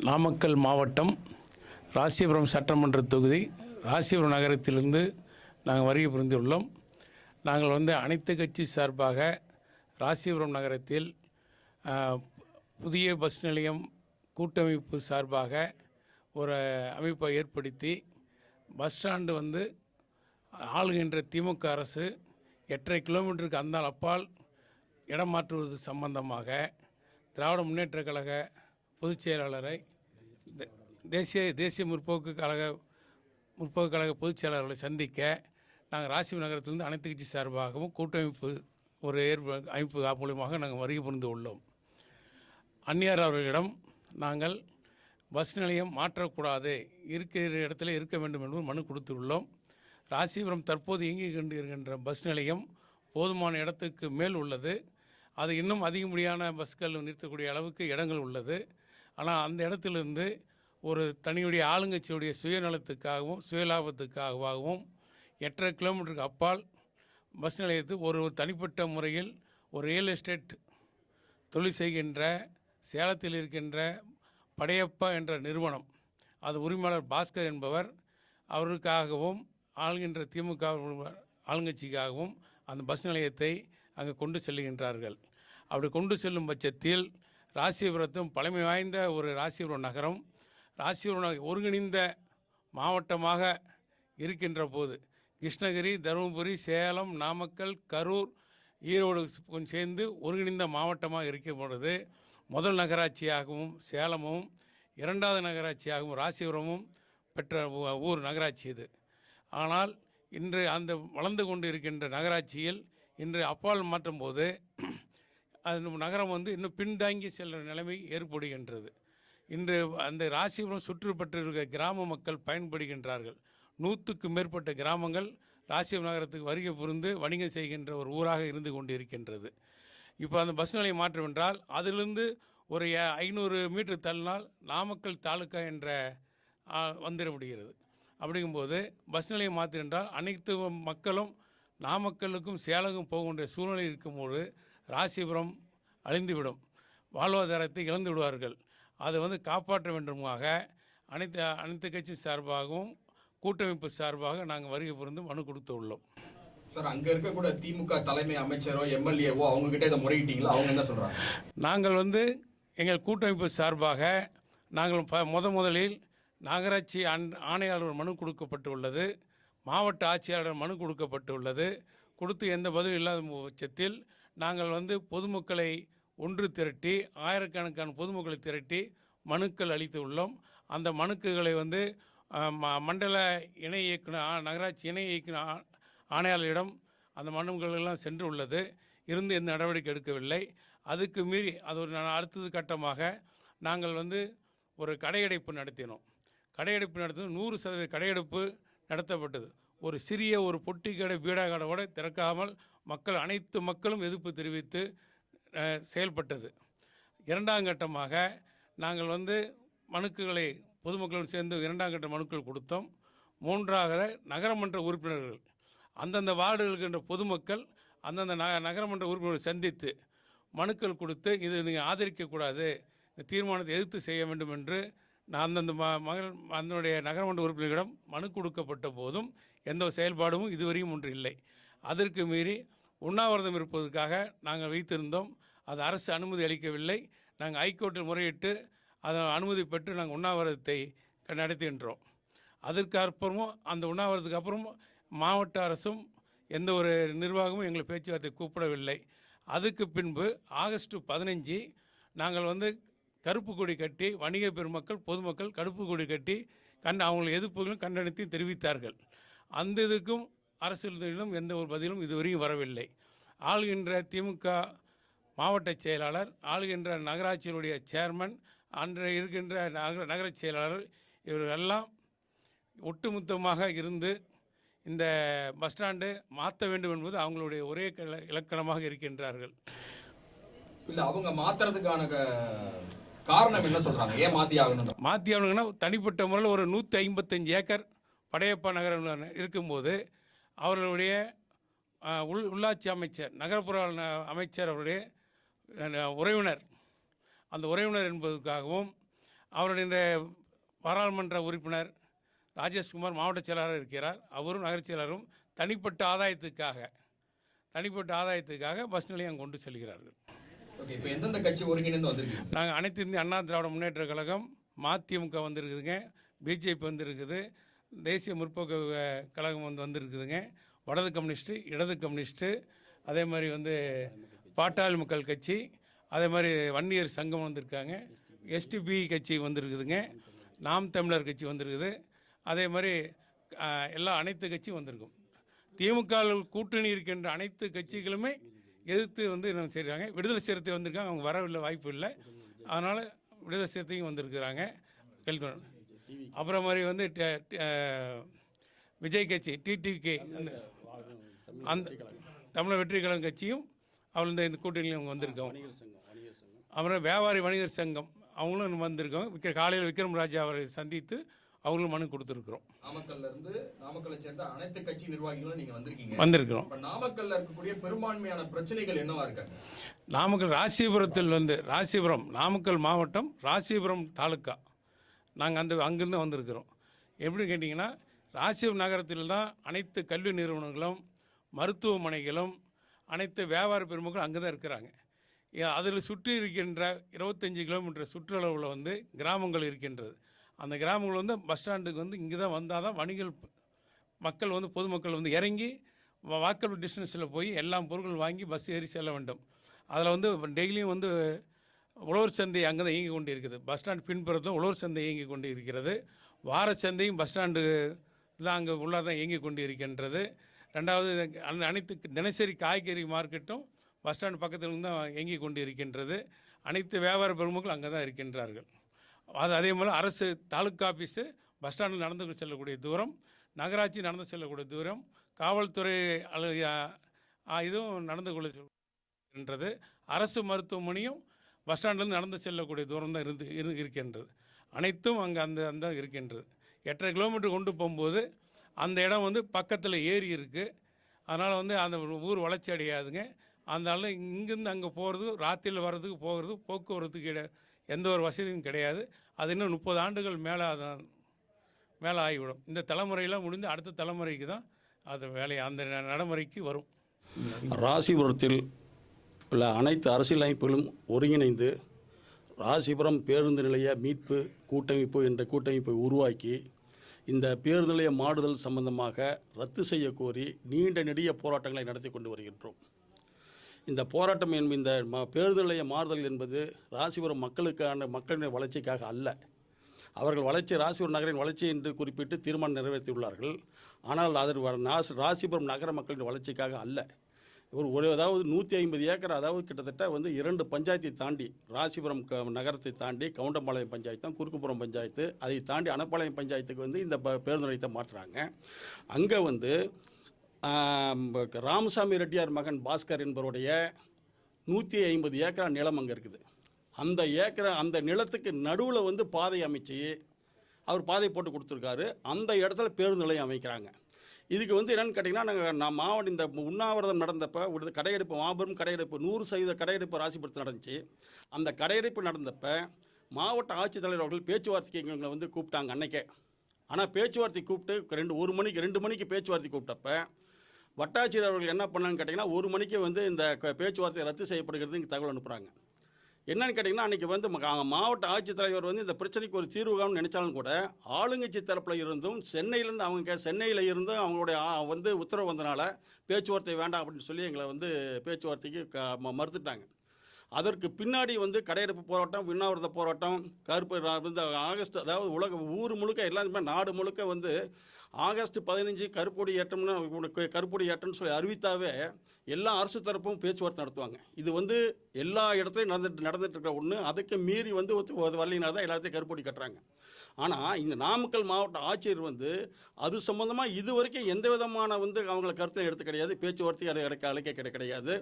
நாமக்கல் மாவட்டம் ராசிபுரம் சட்டமன்ற தொகுதி ராசிபுரம் நகரத்திலிருந்து நாங்கள் வருகை புரிந்துள்ளோம். நாங்கள் அனைத்து கட்சி சார்பாக ராசிபுரம் நகரத்தில் புதிய பஸ் நிலையம் கூட்டமைப்பு சார்பாக ஒரு அமைப்பை ஏற்படுத்தி பஸ் ஸ்டாண்டு ஆளுகின்ற திமுக அரசு 8.5 கிலோமீட்டருக்கு அந்தால் அப்பால் இடம் மாற்றுவது சம்பந்தமாக திராவிட முன்னேற்றக் கழக பொதுச் செயலாளரை தேசிய முற்போக்கு கழக பொதுச் செயலாளர்களை சந்திக்க நாங்கள் ராசிபுரம் நகரத்திலிருந்து அனைத்து கட்சி சார்பாகவும் கூட்டமைப்பு ஒரு அமைப்பு மூலமாக நாங்கள் வருகை புரிந்து உள்ளோம். அந்நியார் அவர்களிடம் நாங்கள் பஸ் நிலையம் மாற்றக்கூடாது, இருக்கிற இடத்துல இருக்க வேண்டும் என்று மனு கொடுத்துள்ளோம். ராசிபுரம் தற்போது இயங்கிக் கொண்டு இருக்கின்ற பஸ் நிலையம் போதுமான இடத்துக்கு மேல் உள்ளது. அது இன்னும் அதிகப்படியான பஸ்கள் நிறுத்தக்கூடிய அளவுக்கு இடங்கள் உள்ளது. ஆனால் அந்த இடத்திலிருந்து ஒரு தனியுடைய ஆளுங்கட்சியுடைய சுயநலத்துக்காகவும் சுயலாபத்துக்காகவும் 8.5 கிலோமீட்டருக்கு அப்பால் பஸ் நிலையத்து ஒரு தனிப்பட்ட முறையில் ஒரு ரியல் எஸ்டேட் தொழில் செய்கின்ற சேலத்தில் இருக்கின்ற படையப்பா என்ற நிறுவனம், அது உரிமையாளர் பாஸ்கர் என்பவர், அவருக்காகவும் ஆளுகின்ற திமுக ஆளுங்கட்சிக்காகவும் அந்த பஸ் நிலையத்தை அங்கே கொண்டு செல்லுகின்றார்கள். அப்படி கொண்டு செல்லும் பட்சத்தில் ராசிபுரத்தும் பழமை வாய்ந்த ஒரு ராசிபுரம் நகரம், ராசிபுரம் ஒருங்கிணைந்த மாவட்டமாக இருக்கின்ற போது கிருஷ்ணகிரி, தருமபுரி, சேலம், நாமக்கல், கரூர், ஈரோடு சேர்ந்து ஒருங்கிணைந்த மாவட்டமாக இருக்கும் பொழுது முதல் நகராட்சியாகவும் சேலமும், இரண்டாவது நகராட்சியாகவும் ராசிபுரமும் பெற்ற ஊர் நகராட்சி இது. ஆனால் இன்று அந்த வளர்ந்து கொண்டு இருக்கின்ற நகராட்சியில் இன்று அப்பால் மாற்றும் போது அந்த நகரம் இன்னும் பின்தாங்கி செல்கிற நிலைமை ஏற்படுகின்றது. இன்று அந்த ராசிபுரம் சுற்றுப்பட்டிருக்க கிராம மக்கள் பயன்படுகின்றார்கள். 100க்கு மேற்பட்ட கிராமங்கள் ராசிபுரம் நகரத்துக்கு வருகை புரிந்து வணிகம் செய்கின்ற ஒரு ஊராக இருந்து கொண்டு இருக்கின்றது. இப்போ அந்த பஸ் நிலையம் மாற்றம் என்றால் அதிலிருந்து ஒரு 500 மீட்டர் தள்ளினால் நாமக்கல் தாலுக்கா என்ற வந்துட முடிகிறது. அப்படிங்கும்போது பஸ் நிலையம் மாற்று என்றால் அனைத்து மக்களும் நாமக்கலுக்கும் சேலமுக்கும் போகின்ற சூழ்நிலை இருக்கும்போது ராசிபுரம் அழிந்துவிடும், வாழ்வாதாரத்தை இழந்து விடுவார்கள். அதை காப்பாற்ற வேண்டுமாக அனைத்து கட்சி சார்பாகவும் கூட்டமைப்பு சார்பாக நாங்கள் வருகை புரிந்து மனு கொடுத்து உள்ளோம். சார், அங்கே இருக்கக்கூட திமுக தலைமை அமைச்சரோ எம்எல்ஏவோ அவங்ககிட்ட இதை முறையிட்டீங்களா? அவங்க என்ன சொல்கிறாங்க? நாங்கள் எங்கள் கூட்டமைப்பு சார்பாக நாங்கள் முதலில் நகராட்சி ஆணையாளர் மனு கொடுக்கப்பட்டுள்ளது, மாவட்ட ஆட்சியாளர் மனு கொடுக்கப்பட்டுள்ளது. கொடுத்து எந்த பதிலும் இல்லாத பட்சத்தில் நாங்கள் பொதுமக்களை ஒன்று திரட்டி ஆயிரக்கணக்கான பொதுமக்களை திரட்டி மனுக்கள் அளித்து உள்ளோம். அந்த மனுக்குகளை மண்டல இணை இயக்குனர், நகராட்சி இணை இயக்குனர் ஆணையாளரிடம் அந்த மனுக்கள் எல்லாம் சென்று உள்ளது. இருந்து எந்த நடவடிக்கை எடுக்கவில்லை. அதுக்கு மீறி அது ஒரு அடுத்தது கட்டமாக நாங்கள் ஒரு கடையடைப்பு நடத்தினோம். கடையடைப்பு நடத்தினது 100% கடையெடுப்பு நடத்தப்பட்டது. ஒரு சிறிய ஒரு பொட்டி கடை, பீடா கடை கூட திறக்காமல் அனைத்து மக்களும் எதிர்ப்பு தெரிவித்து செயல்பட்டது. இரண்டாம் கட்டமாக நாங்கள் மனுக்களை பொதுமக்களோடு சேர்ந்து இரண்டாம் கட்ட மனுக்கள் கொடுத்தோம். மூன்றாவது நகரமன்ற உறுப்பினர்கள், அந்தந்த வார்டுகள் இருக்கின்ற பொதுமக்கள் அந்தந்த நகரமன்ற உறுப்பினர்களை சந்தித்து மனுக்கள் கொடுத்து இது நீங்கள் ஆதரிக்கக்கூடாது, இந்த தீர்மானத்தை எதிர்த்து செய்ய வேண்டும் என்று அந்தந்த அதனுடைய நகரமன்ற உறுப்பினர்களிடம் மனு கொடுக்கப்பட்ட போதும் எந்த செயல்பாடும் இதுவரையும் ஒன்று இல்லை. அதற்கு மீறி உண்ணாவிரதம் இருப்பதற்காக நாங்கள் வைத்திருந்தோம். அது அரசு அனுமதி அளிக்கவில்லை. நாங்கள் ஹைகோர்ட்டில் முறையிட்டு அதை அனுமதி பெற்று நாங்கள் உண்ணாவிரதத்தை நடத்துகின்றோம். அதற்கு அப்புறமும் அந்த உண்ணாவிரதத்துக்கு அப்புறமும் மாவட்ட அரசும் எந்த ஒரு நிர்வாகமும் எங்களை பேச்சுவார்த்தை கூப்பிடவில்லை. அதுக்கு பின்பு ஆகஸ்ட் 15 நாங்கள் கருப்பு கொடி கட்டி வணிக பெருமக்கள் பொதுமக்கள் கருப்பு கொடி கட்டி அவங்களை எதிர்ப்புகளும் கண்டனத்தையும் தெரிவித்தார்கள். அந்த இதுக்கும் அரசியலும் எந்த ஒரு பதிலும் இதுவரையும் வரவில்லை. ஆளுகின்ற திமுக மாவட்ட செயலாளர், ஆளுகின்ற நகராட்சியினுடைய சேர்மன், அன்றைய இருக்கின்ற நகராட்சி செயலாளர் இவர்களெல்லாம் ஒட்டுமொத்தமாக இருந்து இந்த பஸ் ஸ்டாண்டு மாற்ற வேண்டும் என்பது அவங்களுடைய ஒரே இலக்கணமாக இருக்கின்றார்கள். இல்லை, அவங்க மாற்றுறதுக்கான காரணம் என்ன சொல்கிறாங்க? ஏன் மாற்றி ஆகணும்னா தனிப்பட்ட முறையில் ஒரு 155 ஏக்கர் படையப்பா நகரம் இருக்கும்போது அவர்களுடைய உள்ளாட்சி அமைச்சர், நகர்ப்புற அமைச்சர் அவருடைய உறவினர், அந்த உறவினர் என்பதற்காகவும் அவருடைய பாராளுமன்ற உறுப்பினர் ராஜேஷ்குமார் மாவட்ட செயலாளர் இருக்கிறார். அவரும் நகரச் செயலரும் தனிப்பட்ட ஆதாயத்துக்காக பஸ் நிலையம் கொண்டு செல்கிறார்கள். ஓகே, இப்போ எந்தெந்த கட்சி ஒருங்கிணைந்து வந்திருக்கீங்க? நாங்கள் அனைத்து இந்திய அண்ணா திராவிட முன்னேற்ற கழகம், மதிமுக வந்திருக்குதுங்க, பிஜேபி வந்திருக்குது, தேசிய முற்போக்கு கழகம் வந்திருக்குதுங்க, வலது கம்யூனிஸ்ட்டு, இடது கம்யூனிஸ்ட்டு, அதே மாதிரி பாட்டாளி மக்கள் கட்சி, அதே மாதிரி வன்னியர் சங்கம் வந்திருக்காங்க, எஸ்டிபி கட்சி வந்திருக்குதுங்க, நாம் தமிழர் கட்சி வந்திருக்குது, அதே மாதிரி அனைத்து கட்சியும் வந்திருக்கும். திமுக கூட்டணி இருக்கின்ற அனைத்து கட்சிகளுமே எதிர்த்து என்ன செய்கிறாங்க. விடுதலை சிறுத்தை வந்திருக்காங்க, அவங்க வரவில்லை, வாய்ப்பு இல்லை, அதனால் விடுதலை சிறுத்தையும் வந்திருக்கிறாங்க. அப்புறம் மாதிரி விஜய் கட்சி டிடிகே அந்த தமிழர் வெற்றி கழகம் கட்சியும் அவள் இந்த கூட்டணியில் அவங்க வந்திருக்கோம். அப்புறம் வியாபாரி வணிகர் சங்கம் அவங்களும் வந்திருக்கோம். காலையில் விக்ரம் ராஜா அவரை சந்தித்து அவங்களும் மனு கொடுத்துருக்குறோம். நாமக்கல்லை சேர்ந்த அனைத்து கட்சி நிர்வாகிகளும் நீங்கள் வந்திருக்கிறோம். நாமக்கல்ல இருக்கக்கூடிய பெரும்பான்மையான பிரச்சனைகள் என்னவா இருக்காங்க? நாமக்கல் ராசிபுரத்தில் ராசிபுரம் நாமக்கல் மாவட்டம் ராசிபுரம் தாலுக்கா நாங்கள் அங்கிருந்து வந்திருக்கிறோம். எப்படி கேட்டிங்கன்னா, ராசிபுரம் நகரத்தில் தான் அனைத்து கல்வி நிறுவனங்களும் மருத்துவமனைகளும் அனைத்து வியாபார பெருமக்களும் அங்கே தான் இருக்கிறாங்க. அதில் சுற்றி இருக்கின்ற 25 கிலோமீட்டர் சுற்றளவில் கிராமங்கள் இருக்கின்றது. அந்த கிராமங்கள் பஸ் ஸ்டாண்டுக்கு இங்கே தான் வந்தால் தான் வணிகர்கள் மக்கள் பொதுமக்கள் இறங்கி வாக்கபிள் டிஸ்டன்ஸில் போய் எல்லா பொருட்கள் வாங்கி பஸ் ஏறி செல்ல வேண்டும். அதில் டெய்லியும் உழவர் சந்தை அங்கே தான் இயங்கி கொண்டு இருக்குது. பஸ் ஸ்டாண்ட் பின்புறத்தும் உழவர் சந்தை இயங்கி கொண்டு இருக்கிறது. வார சந்தையும் பஸ் ஸ்டாண்டு தான் அங்கே உள்ளாதான் இயங்கி கொண்டு இருக்கின்றது. ரெண்டாவது அனைத்து தினசரி காய்கறி மார்க்கெட்டும் பஸ் ஸ்டாண்டு பக்கத்தில் தான் இயங்கி கொண்டு இருக்கின்றது. அனைத்து வியாபார பெருமக்கள் அங்கே தான் இருக்கின்றார்கள். அதே போல் அரசு தாலுக்கா ஆஃபீஸு பஸ் ஸ்டாண்டில் நடந்து செல்லக்கூடிய தூரம், நகராட்சி நடந்து செல்லக்கூடிய தூரம், காவல்துறை இதுவும் நடந்து கொள்கின்றது. அரசு மருத்துவமனையும் பஸ் ஸ்டாண்ட்லேருந்து நடந்து செல்லக்கூடிய தூரம் தான் இருக்கின்றது. அனைத்தும் அங்கே அந்த இருக்கின்றது. 8.5 கிலோமீட்டர் கொண்டு போகும்போது அந்த இடம் பக்கத்தில் ஏரி இருக்குது. அதனால் அந்த ஊர் வளர்ச்சி அடையாதுங்க. அதனால இங்கேருந்து அங்கே போகிறது, ராத்திரியில் வர்றதுக்கு போகிறது, போக்குவரத்துக்கு எந்த ஒரு வசதியும் கிடையாது. அது இன்னும் 30 ஆண்டுகள் மேலே ஆகிவிடும். இந்த தலைமுறையெல்லாம் முடிந்து அடுத்த தலைமுறைக்கு தான் அது அந்த நடைமுறைக்கு வரும். ராசிபுரத்தில் உள்ள அனைத்து அரசியல் அமைப்புகளும் ஒருங்கிணைந்து ராசிபுரம் பேருந்து நிலைய மீட்பு கூட்டமைப்பு என்ற கூட்டமைப்பை உருவாக்கி இந்த பேருந்து நிலைய மாறுதல் சம்பந்தமாக ரத்து செய்ய கோரி நீண்ட நெடிய போராட்டங்களை நடத்தி கொண்டு வருகின்றோம். இந்த போராட்டம் இந்த பேருந்து நிலைய மாறுதல் என்பது ராசிபுரம் மக்களின் வளர்ச்சிக்காக அல்ல. அவர்கள் ராசிபுரம் நகரின் வளர்ச்சி என்று குறிப்பிட்டு தீர்மானம் நிறைவேற்றியுள்ளார்கள். ஆனால் அது ராசிபுரம் நகர மக்களின் வளர்ச்சிக்காக அல்ல. அதாவது 150 ஏக்கர், அதாவது கிட்டத்தட்ட 2 பஞ்சாயத்தை தாண்டி, ராசிபுரம் நகரத்தை தாண்டி கவுண்டம்பாளையம் பஞ்சாயத்து, குறுக்குப்புறம் பஞ்சாயத்து, அதை தாண்டி அனப்பாளையம் பஞ்சாயத்துக்கு இந்த பேருந்து நிலையத்தை மாற்றுறாங்க. அங்கே ராமசாமி ரெட்டியார் மகன் பாஸ்கர் என்பவருடைய 150 ஏக்கர் நிலம் அங்கே இருக்குது. அந்த நிலத்துக்கு நடுவில் பாதை அமைச்சு அவர் பாதை போட்டு கொடுத்துருக்காரு. அந்த இடத்துல பேருந்து நிலையம் அமைக்கிறாங்க. இதுக்கு என்னென்னு கேட்டிங்கன்னா, நான் மாவட்டம் இந்த உண்ணாவிரதம் நடந்தப்போ கடையெடுப்பு, மாபெரும் கடையெடுப்பு, 100% கடையெடுப்பு ராசிபுரத்தில் நடந்துச்சு. அந்த கடையெடுப்பு நடந்தப்போ மாவட்ட ஆட்சித்தலைவர் அவர்கள் பேச்சுவார்த்தைக்கு எங்களை கூப்பிட்டாங்க அன்னைக்கே. ஆனால் பேச்சுவார்த்தை கூப்பிட்டு 2 மணிக்கு பேச்சுவார்த்தை கூப்பிட்டப்ப வட்டாட்சியர் அவர்கள் என்ன பண்ணான்னு கேட்டிங்கன்னா, 1 மணிக்கு இந்த பேச்சுவார்த்தை ரத்து செய்யப்படுகிறது இங்கே தகவல் அனுப்புகிறாங்க. என்னன்னு கேட்டிங்கன்னா, அன்றைக்கி மாவட்ட ஆட்சித்தலைவர் இந்த பிரச்சனைக்கு ஒரு தீர்வு காணும்னு நினச்சாலும் கூட ஆளுங்கட்சி தரப்பில் இருந்தும் சென்னையில் இருந்தும் அவங்களுடைய உத்தரவு வந்தனால பேச்சுவார்த்தை வேண்டாம் அப்படின்னு சொல்லி எங்களை பேச்சுவார்த்தைக்கு மறுத்துட்டாங்க. அதற்கு பின்னாடி கடையெடுப்பு போராட்டம், உண்ணாவிரத போராட்டம், ஆகஸ்ட், அதாவது ஊர் முழுக்க எல்லாருமே நாடு முழுக்க ஆகஸ்ட் 15 கருப்பொடி ஏற்றம்னு சொல்லி அறிவித்தாவே எல்லா அரசு தரப்பும் பேச்சுவார்த்தை நடத்துவாங்க. இது எல்லா இடத்துலையும் நடந்துட்டு இருக்கிற ஒன்று. அதுக்கு மீறி வரலினா தான் எல்லாத்தையும் கருப்பொடி கட்டுறாங்க. ஆனால் இந்த நாமக்கல் மாவட்ட ஆட்சியர் அது சம்பந்தமாக இது வரைக்கும் எந்த விதமான அவங்கள கருத்தில் எடுத்து கிடையாது, பேச்சுவார்த்தை அழைக்க கிடையாது.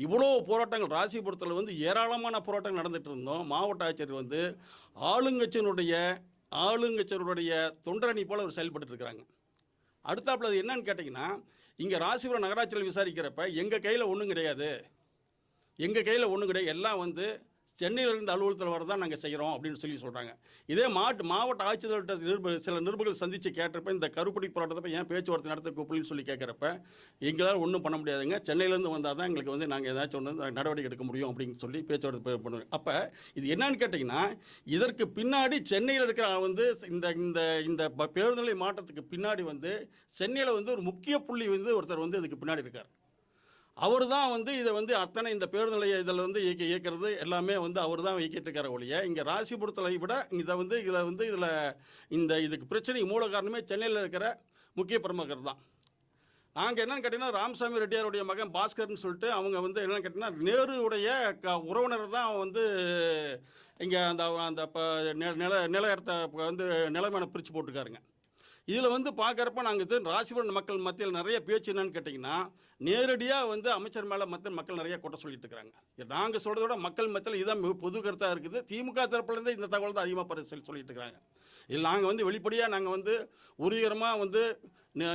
இவ்வளோ போராட்டங்கள் ராசிபுரத்தில் ஏராளமான போராட்டங்கள் நடந்துட்டு இருந்தோம். மாவட்ட ஆட்சியர் ஆளுங்கட்சியருடைய தொண்டரணி போல் அவர் செயல்பட்டு இருக்கிறாங்க. அடுத்தாப்புல அது என்னன்னு கேட்டிங்கன்னா, இங்கே ராசிபுரம் நகராட்சியில் விசாரிக்கிறப்ப எங்கள் கையில் ஒன்றும் கிடையாது, எல்லாம் சென்னையில் இருந்து அலுவலகத்தில் வர தான் நாங்கள் செய்கிறோம் அப்படின்னு சொல்கிறாங்க. இதே மாவட்ட ஆட்சித்தலைவர்கிட்ட சில நிருபர்கள் சந்தித்து கேட்டப்ப இந்த கருப்படி போராட்டத்தை ஏன் பேச்சுவார்த்தை நடத்த கூப்பிடலன்னு சொல்லி கேட்குறப்ப எங்களால் ஒன்றும் பண்ண முடியாதுங்க, சென்னையிலேருந்து வந்தால் தான் எங்களுக்கு வந்து நாங்கள் ஏதாச்சும் ஒன்று நடவடிக்கை எடுக்க முடியும் அப்படின்னு சொல்லி பேச்சுவார்த்தை பண்ணுவோம். அப்போ இது என்னன்னு கேட்டிங்கன்னா, இதற்கு பின்னாடி சென்னையில் இருக்கிற வந்து இந்த இந்த இந்த பேருந்து நிலைய மாற்றத்துக்கு பின்னாடி வந்து சென்னையில் வந்து ஒரு முக்கிய புள்ளி வந்து ஒருத்தர் வந்து இதுக்கு பின்னாடி இருக்கார். அவர் தான் வந்து இதை வந்து அத்தனை இந்த பேருந்து நிலைய இதில் வந்து இயக்கிறது எல்லாமே வந்து அவர் தான் இயக்கிட்டு இருக்கார ஒழிய, இங்கே ராசிபுரத்தில் விட இதுக்கு பிரச்சனைக்கு மூல காரணமே சென்னையில் இருக்கிற முக்கிய பிரமுகர் தான். நாங்கள் என்னென்னு கேட்டிங்கன்னா, ராமசாமி ரெட்டியாருடைய மகன் பாஸ்கர்னு சொல்லிட்டு அவங்க வந்து என்னென்னு கேட்டிங்கன்னா, நேருடைய உறவினர் தான் வந்து இங்கே அந்த நில இடத்த வந்து நிலமேன பிரித்து போட்டுருக்காருங்க. இதில் வந்து பார்க்குறப்ப நாங்கள் ராசிபுரம் மக்கள் மத்தியில் நிறைய பேச்சு என்னன்னு கேட்டிங்கன்னா, நேரடியாக வந்து அமைச்சர் மேலே மக்கள் நிறைய குற்றம் சொல்லிட்டு இருக்கிறாங்க. நாங்கள் சொல்கிறத விட மக்கள் மத்தியில் இதுதான் பொது கருத்தாக இருக்குது. திமுக தரப்புலேருந்து இந்த தகவல் தான் அதிகமாக சொல்லிட்டு இருக்கிறாங்க. இதில் நாங்கள் வந்து வெளிப்படையாக நாங்கள் வந்து உறுதிகரமாக வந்து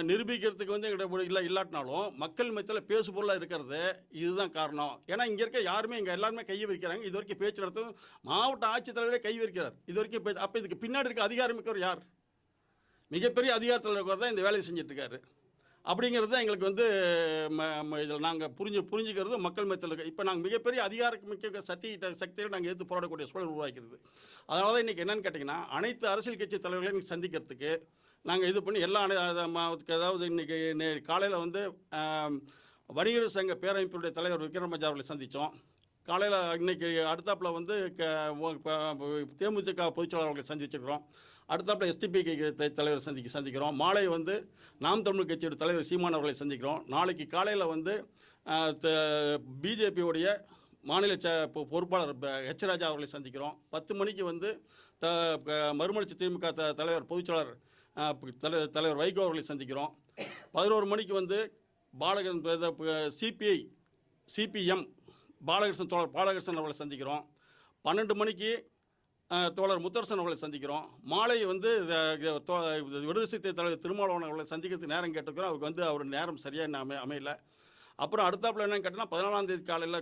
நிரூபிக்கிறதுக்கு வந்து எங்கிட்ட இல்லாட்டினாலும் மக்கள் மத்தியில் பேசு பொருளாக இருக்கிறது இதுதான் காரணம். ஏன்னா இங்கே இருக்க யாருமே இங்கே எல்லாருமே கையை விரிக்கிறாங்க. இது வரைக்கும் பேச்சு நடத்தும் மாவட்ட ஆட்சித்தலைவரே கை விரிக்கிறார் இது வரைக்கும் பேச்சு. அப்போ இதுக்கு பின்னாடி இருக்க அதிகாரமிக்கவர் யார்? மிகப்பெரிய அதிகாரத்தில் இருக்கிறவர் தான் இந்த வேலையை செஞ்சிட்ருக்காரு. அப்படிங்கிறது தான் எங்களுக்கு வந்து இதில் நாங்கள் புரிஞ்சுக்கிறது மக்கள் மத்தியில் இருக்க. இப்போ நாங்கள் மிகப்பெரிய அதிகாரமிக்க சக்தியில் நாங்கள் எடுத்து போராடக்கூடிய சூழல் உருவாக்கிறது. அதனால தான் இன்றைக்கி என்னென்னு கேட்டிங்கன்னா, அனைத்து அரசியல் கட்சி தலைவர்களையும் இன்றைக்கி சந்திக்கிறதுக்கு நாங்கள் இது பண்ணி எல்லா அதாவது இன்றைக்கி காலையில் வந்து வணிகர் சங்க பேரமைப்புடைய தலைவர் விக்ரமராஜா அவர்களை சந்தித்தோம். காலையில் இன்றைக்கி அடுத்தாப்பில் வந்து தேமுதிக பொதுச்செயலாளர் அவர்களை சந்திச்சிருக்கிறோம். அடுத்தாப்பில் எஸ்டிபிக்கு தலைவர் சந்திக்கிறோம். மாலை வந்து நாம் தமிழ் கட்சியோட தலைவர் சீமான் அவர்களை சந்திக்கிறோம். நாளைக்கு காலையில் வந்து பிஜேபியோடைய மாநில பொறுப்பாளர் ஹெச் ராஜா அவர்களை சந்திக்கிறோம். 10 மணிக்கு வந்து மறுமலர்ச்சி திமுக தலைவர் பொதுச்செயலாளர் தலைவர் வைகோ அவர்களை சந்திக்கிறோம். 11 மணிக்கு வந்து சிபிஎம் தோழர் பாலகிருஷ்ணன் அவர்களை சந்திக்கிறோம். 12 மணிக்கு தோழர் முத்தரசன் அவர்களை சந்திக்கிறோம். மாலை வந்து விடுதலை சிறுத்தை தலைவர் திருமாவளவன் அவர்களை சந்திக்கிறதுக்கு நேரம் கேட்டுக்கிறோம். அவருக்கு வந்து அவர் நேரம் சரியாக அமையல. அப்புறம் அடுத்தாப்பில் என்னென்னு கேட்டால் 14ஆம் தேதி காலையில்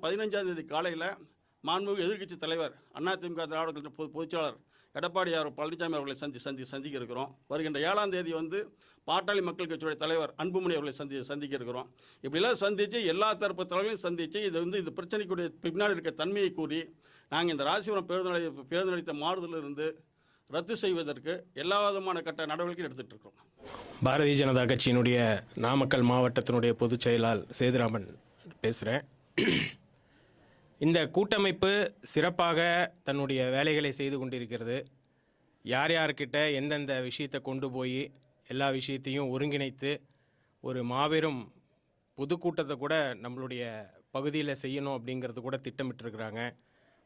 15ஆம் தேதி காலையில் மாண்புமிகு எதிர்க்கட்சி தலைவர் அதிமுக திராவிட கழக பொதுச்செயலாளர் எடப்பாடி பழனிசாமி அவர்களை சந்திக்க இருக்கிறோம். வருகின்ற 7ஆம் தேதி வந்து பாட்டாளி மக்கள் கட்சியுடைய தலைவர் அன்புமணி அவர்களை சந்திக்க இருக்கிறோம். இப்படிலாம் சந்தித்து எல்லா தரப்பு தலைவர்களையும் சந்தித்து இது வந்து இந்த பிரச்சனைக்குடைய பின்னாடி இருக்க தன்மையை கூறி நாங்கள் இந்த ராசிபுரம் பேருந்து நிலையத்தை மாறுதலிருந்து ரத்து செய்வதற்கு எல்லா விதமான நடவடிக்கையும் எடுத்துகிட்டு இருக்கோம். பாரதிய ஜனதா கட்சியினுடைய நாமக்கல் மாவட்டத்தினுடைய பொதுச் செயலாளர் சேதுராமன் பேசுகிறேன். இந்த கூட்டமைப்பு சிறப்பாக தன்னுடைய வேலைகளை செய்து கொண்டிருக்கிறது. யார் யார்கிட்ட எந்தெந்த விஷயத்தை கொண்டு போய் எல்லா விஷயத்தையும் ஒருங்கிணைத்து ஒரு மாபெரும் பொதுக்கூட்டத்தை கூட நம்மளுடைய பகுதியில் செய்யணும் அப்படிங்கிறது கூட திட்டமிட்டிருக்கிறாங்க.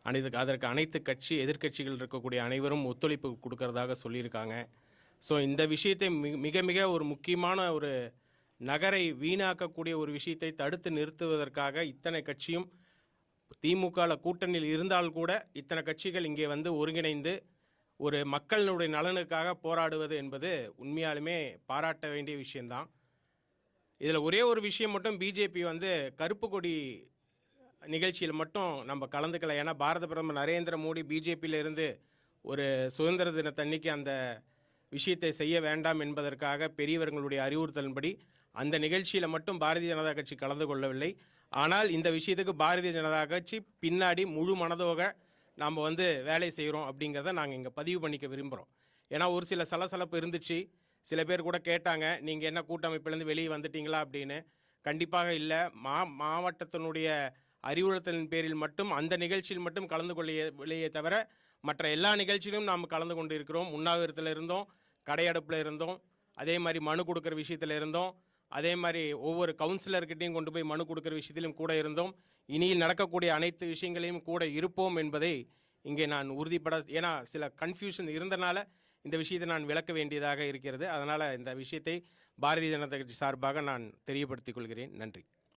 அதற்கு அனைத்து எதிர்க்கட்சிகள் இருக்கக்கூடிய அனைவரும் ஒத்துழைப்பு கொடுக்கறதாக சொல்லியிருக்காங்க. ஸோ இந்த விஷயத்தை மிக மிக ஒரு முக்கியமான ஒரு நகரை வீணாக்கக்கூடிய ஒரு விஷயத்தை தடுத்து நிறுத்துவதற்காக இத்தனை கட்சியும் திமுகவில் கூட்டணியில் இருந்தால் கூட இத்தனை கட்சிகள் இங்கே வந்து ஒருங்கிணைந்து ஒரு மக்களுடைய நலனுக்காக போராடுவது என்பது உண்மையாலுமே பாராட்ட வேண்டிய விஷயந்தான். இதில் ஒரே ஒரு விஷயம் மட்டும், பிஜேபி வந்து கருப்பு கொடி நிகழ்ச்சியில் மட்டும் நம்ம கலந்துக்கல. ஏன்னா பாரத பிரதமர் நரேந்திர மோடி பிஜேபியிலிருந்து ஒரு சுதந்திர தினத்தன்னைக்கு அந்த விஷயத்தை செய்ய வேண்டாம் என்பதற்காக பெரியவர்களுடைய அறிவுறுத்தலின்படி அந்த நிகழ்ச்சியில் மட்டும் பாரதிய ஜனதா கட்சி கலந்து கொள்ளவில்லை. ஆனால் இந்த விஷயத்துக்கு பாரதிய ஜனதா கட்சி பின்னாடி முழு மனதோக நாம் வந்து வேலை செய்கிறோம் அப்படிங்கிறத நாங்கள் இங்கே பதிவு பண்ணிக்க விரும்புகிறோம். ஏன்னா ஒரு சில சலசலப்பு இருந்துச்சு. சில பேர் கூட கேட்டாங்க, நீங்கள் என்ன கூட்டமைப்பிலேருந்து வெளியே வந்துட்டீங்களா அப்படின்னு. கண்டிப்பாக இல்லை. மாவட்டத்தினுடைய அறிவுறுத்தலின் பேரில் மட்டும் அந்த நிகழ்ச்சியில் மட்டும் கலந்து கொள்ளையே தவிர மற்ற எல்லா நிகழ்ச்சியிலும் நாம் கலந்து கொண்டு இருக்கிறோம். உண்ணாவிரத்தில் இருந்தோம், கடையடைப்பில் இருந்தோம், அதே மாதிரி மனு கொடுக்குற விஷயத்தில் இருந்தோம், அதே மாதிரி ஒவ்வொரு கவுன்சிலர்கிட்டையும் கொண்டு போய் மனு கொடுக்குற விஷயத்திலும் கூட இருந்தோம். இனியில் நடக்கக்கூடிய அனைத்து விஷயங்களையும் கூட இருப்போம் என்பதை இங்கே நான் ஏன்னா சில கன்ஃபியூஷன் இருந்தனால இந்த விஷயத்தை நான் விளக்க வேண்டியதாக இருக்கிறது. அதனால் இந்த விஷயத்தை பாரதிய ஜனதா கட்சி சார்பாக நான் தெரியப்படுத்திக் கொள்கிறேன். நன்றி.